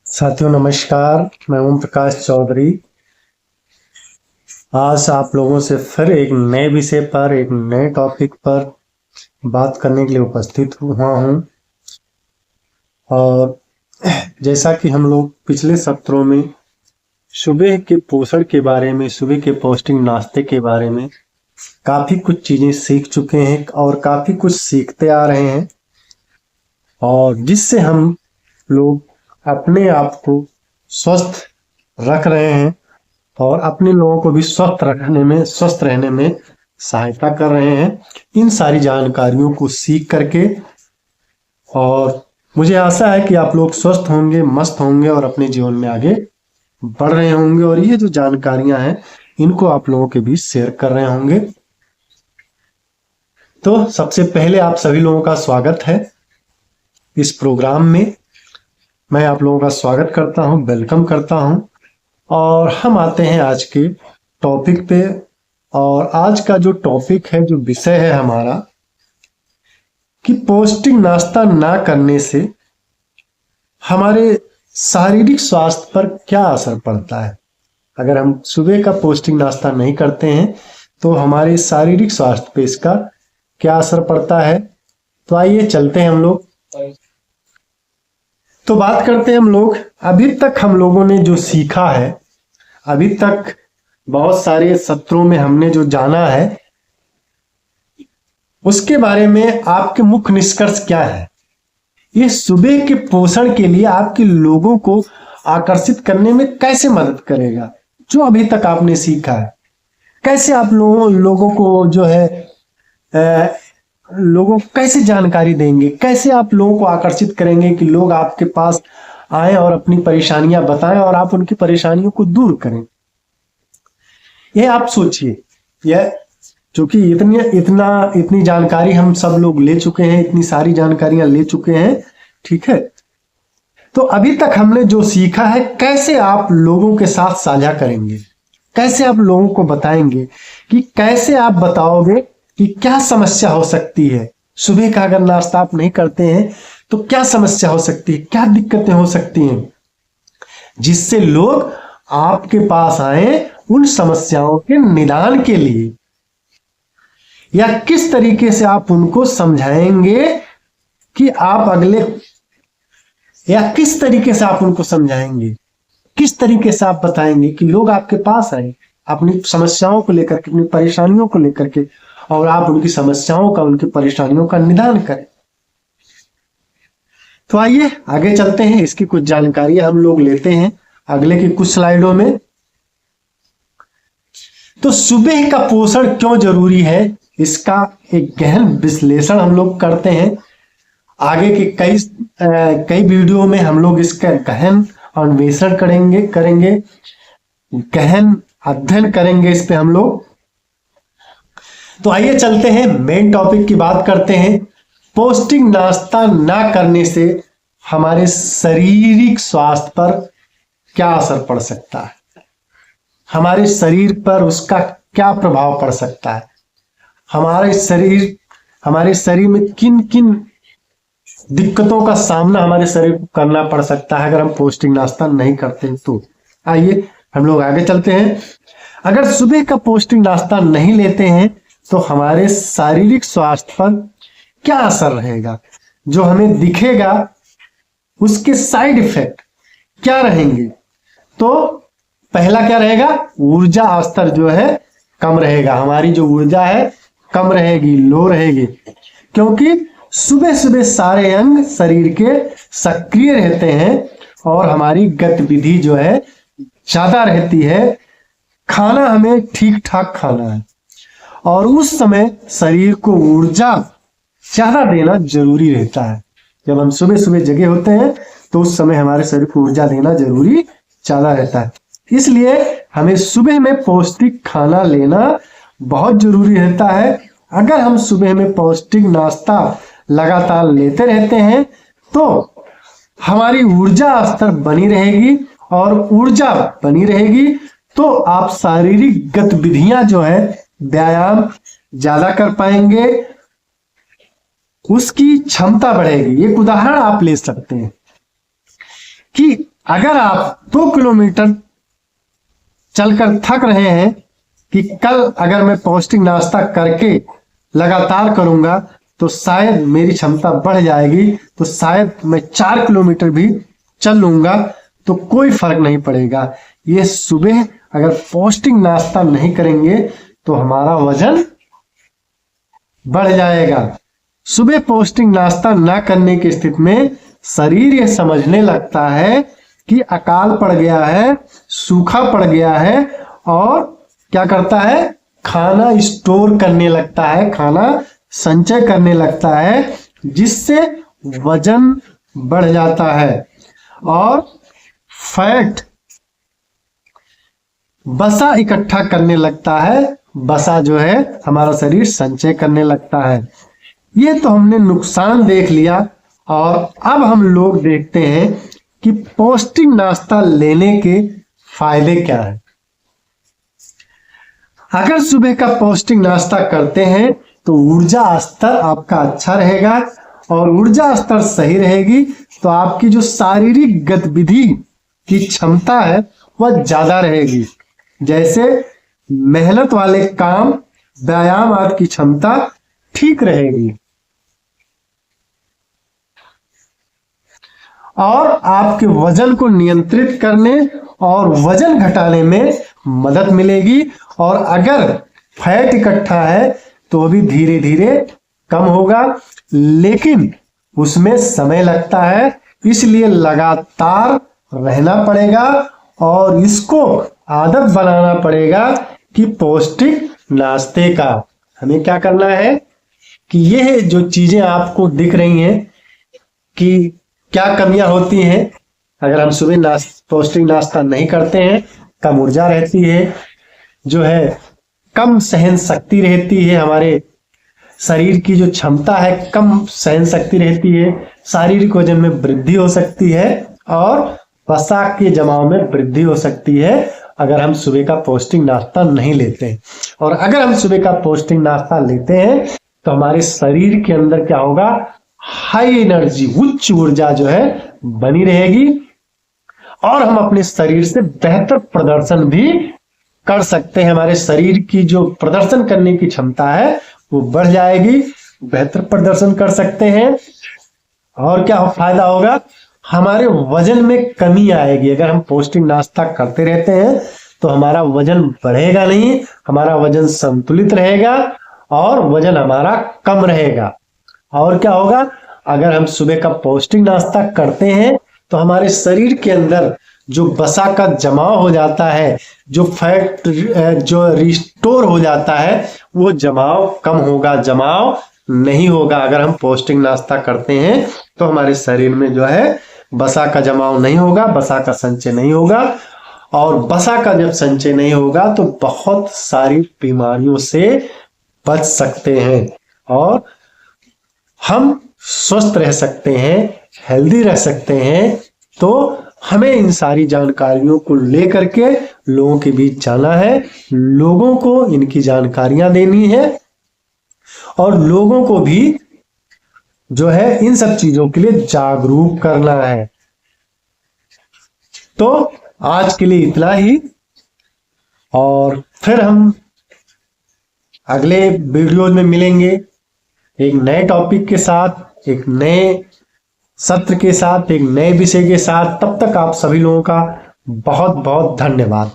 साथियों नमस्कार, मैं ओम प्रकाश चौधरी आज आप लोगों से फिर एक नए विषय पर एक नए टॉपिक पर बात करने के लिए उपस्थित हुआ हूं। और जैसा कि हम लोग पिछले सत्रों में सुबह के पोषण के बारे में, सुबह के पौष्टिक नाश्ते के बारे में काफी कुछ चीजें सीख चुके हैं और काफी कुछ सीखते आ रहे हैं, और जिससे हम लोग अपने आप को स्वस्थ रख रहे हैं और अपने लोगों को भी स्वस्थ रहने में सहायता कर रहे हैं इन सारी जानकारियों को सीख करके। और मुझे आशा है कि आप लोग स्वस्थ होंगे, मस्त होंगे और अपने जीवन में आगे बढ़ रहे होंगे, और ये जो जानकारियां हैं इनको आप लोगों के बीच शेयर कर रहे होंगे। तो सबसे पहले आप सभी लोगों का स्वागत है इस प्रोग्राम में। मैं आप लोगों का स्वागत करता हूं, वेलकम करता हूं। और हम आते हैं आज के टॉपिक पे। और आज का जो टॉपिक है, जो विषय है हमारा, कि पौष्टिक नाश्ता ना करने से हमारे शारीरिक स्वास्थ्य पर क्या असर पड़ता है। अगर हम सुबह का पौष्टिक नाश्ता नहीं करते हैं तो हमारे शारीरिक स्वास्थ्य पे इसका क्या असर पड़ता है। तो आइए चलते हैं हम लोग, तो बात करते हैं हम लोग। अभी तक हम लोगों ने जो सीखा है, अभी तक बहुत सारे सत्रों में हमने जो जाना है, उसके बारे में आपके मुख्य निष्कर्ष क्या है। ये सुबह के पोषण के लिए आपके लोगों को आकर्षित करने में कैसे मदद करेगा। जो अभी तक आपने सीखा है, कैसे आप लोगों को जो है लोगों को कैसे जानकारी देंगे, कैसे आप लोगों को आकर्षित करेंगे कि लोग आपके पास आए और अपनी परेशानियां बताएं और आप उनकी परेशानियों को दूर करें। यह आप सोचिए, यह क्योंकि इतनी जानकारी हम सब लोग ले चुके हैं, इतनी सारी जानकारियां ले चुके हैं, ठीक है। तो अभी तक हमने जो सीखा है, कैसे आप लोगों के साथ साझा करेंगे, कैसे आप लोगों को बताएंगे, कि कैसे आप बताओगे कि क्या समस्या हो सकती है। सुबह का अगर नाश्ता आप नहीं करते हैं तो क्या समस्या हो सकती है, क्या दिक्कतें हो सकती हैं, जिससे लोग आपके पास आए उन समस्याओं के निदान के लिए। या किस तरीके से आप उनको समझाएंगे कि आप अगले, या किस तरीके से आप उनको समझाएंगे, किस तरीके से आप बताएंगे कि लोग आपके पास आए अपनी समस्याओं को लेकर के, अपनी परेशानियों को लेकर के, और आप उनकी समस्याओं का, उनकी परेशानियों का निदान करें। तो आइए आगे चलते हैं, इसकी कुछ जानकारियां हम लोग लेते हैं अगले की कुछ स्लाइडों में। तो सुबह का पोषण क्यों जरूरी है, इसका एक गहन विश्लेषण हम लोग करते हैं। आगे के कई वीडियो में हम लोग इसका गहन अन्वेषण करेंगे, गहन अध्ययन करेंगे इस पे हम लोग। तो आइए चलते हैं, मेन टॉपिक की बात करते हैं। पौष्टिक नाश्ता ना करने से हमारे शारीरिक स्वास्थ्य पर क्या असर पड़ सकता है, हमारे शरीर पर उसका क्या प्रभाव पड़ सकता है, हमारे शरीर में किन किन दिक्कतों का सामना हमारे शरीर को करना पड़ सकता है अगर हम पौष्टिक नाश्ता नहीं करते हैं। तो आइए हम लोग आगे चलते हैं। अगर सुबह का पौष्टिक नाश्ता नहीं लेते हैं तो हमारे शारीरिक स्वास्थ्य पर क्या असर रहेगा, जो हमें दिखेगा उसके साइड इफेक्ट क्या रहेंगे। तो पहला क्या रहेगा, ऊर्जा स्तर जो है कम रहेगा, हमारी जो ऊर्जा है कम रहेगी, लो रहेगी, क्योंकि सुबह सुबह सारे अंग शरीर के सक्रिय रहते हैं और हमारी गतिविधि जो है ज्यादा रहती है। खाना हमें ठीक ठाक खाना है और उस समय शरीर को ऊर्जा ज्यादा देना जरूरी रहता है। जब हम सुबह सुबह जगे होते हैं तो उस समय हमारे शरीर को ऊर्जा देना जरूरी ज्यादा रहता है, इसलिए हमें सुबह में पौष्टिक खाना लेना बहुत जरूरी रहता है। अगर हम सुबह में पौष्टिक नाश्ता लगातार लेते रहते हैं तो हमारी ऊर्जा स्तर बनी रहेगी, और ऊर्जा बनी रहेगी तो आप शारीरिक गतिविधियां जो है, व्यायाम ज्यादा कर पाएंगे, उसकी क्षमता बढ़ेगी। एक उदाहरण आप ले सकते हैं कि अगर आप 2 किलोमीटर चलकर थक रहे हैं कि कल अगर मैं पौष्टिक नाश्ता करके लगातार करूंगा तो शायद मेरी क्षमता बढ़ जाएगी, तो शायद मैं 4 किलोमीटर भी चल लूंगा तो कोई फर्क नहीं पड़ेगा। ये सुबह अगर पौष्टिक नाश्ता नहीं करेंगे तो हमारा वजन बढ़ जाएगा। सुबह पौष्टिक नाश्ता ना करने की स्थिति में शरीर ये समझने लगता है कि अकाल पड़ गया है, सूखा पड़ गया है, और क्या करता है, खाना स्टोर करने लगता है, खाना संचय करने लगता है, जिससे वजन बढ़ जाता है। और फैट बसा इकट्ठा करने लगता है, बसा जो है हमारा शरीर संचय करने लगता है। ये तो हमने नुकसान देख लिया, और अब हम लोग देखते हैं कि पौष्टिक नाश्ता लेने के फायदे क्या है। अगर सुबह का पौष्टिक नाश्ता करते हैं तो ऊर्जा स्तर आपका अच्छा रहेगा, और ऊर्जा स्तर सही रहेगी तो आपकी जो शारीरिक गतिविधि की क्षमता है वह ज्यादा रहेगी। जैसे मेहनत वाले काम, व्यायाम आदि की क्षमता ठीक रहेगी, और आपके वजन को नियंत्रित करने और वजन घटाने में मदद मिलेगी। और अगर फैट इकट्ठा है तो भी धीरे धीरे कम होगा, लेकिन उसमें समय लगता है, इसलिए लगातार रहना पड़ेगा और इसको आदत बनाना पड़ेगा कि पौष्टिक नाश्ते का हमें क्या करना है कि यह जो चीजें आपको दिख रही हैं कि क्या कमियां होती हैं अगर हम सुबह पौष्टिक नाश्ता नहीं करते हैं। कम ऊर्जा रहती है, जो है कम सहन शक्ति रहती है, हमारे शरीर की जो क्षमता है कम सहन शक्ति रहती है, शारीरिक वजन में वृद्धि हो सकती है, और वसा के जमाव में वृद्धि हो सकती है अगर हम सुबह का पौष्टिक नाश्ता नहीं लेते हैं। और अगर हम सुबह का पौष्टिक नाश्ता लेते हैं तो हमारे शरीर के अंदर क्या होगा, हाई एनर्जी, उच्च ऊर्जा जो है बनी रहेगी, और हम अपने शरीर से बेहतर प्रदर्शन भी कर सकते हैं। हमारे शरीर की जो प्रदर्शन करने की क्षमता है वो बढ़ जाएगी, बेहतर प्रदर्शन कर सकते हैं। और क्या फायदा होगा, हमारे वजन में कमी आएगी। अगर हम पौष्टिक नाश्ता करते रहते हैं तो हमारा वजन बढ़ेगा नहीं, हमारा वजन संतुलित रहेगा और वजन हमारा कम रहेगा। और क्या होगा, अगर हम सुबह का पौष्टिक नाश्ता करते हैं तो हमारे शरीर के अंदर जो वसा का जमाव हो जाता है, जो फैट जो रिस्टोर हो जाता है, वो जमाव कम होगा, जमाव नहीं होगा। अगर हम पौष्टिक नाश्ता करते हैं तो हमारे शरीर में जो है वसा का जमाव नहीं होगा, वसा का संचय नहीं होगा, और वसा का जब संचय नहीं होगा तो बहुत सारी बीमारियों से बच सकते हैं और हम स्वस्थ रह सकते हैं, हेल्दी रह सकते हैं। तो हमें इन सारी जानकारियों को लेकर के लोगों के बीच जाना है, लोगों को इनकी जानकारियां देनी है, और लोगों को भी जो है इन सब चीजों के लिए जागरूक करना है। तो आज के लिए इतना ही, और फिर हम अगले वीडियो में मिलेंगे एक नए टॉपिक के साथ, एक नए सत्र के साथ, एक नए विषय के साथ। तब तक आप सभी लोगों का बहुत बहुत धन्यवाद।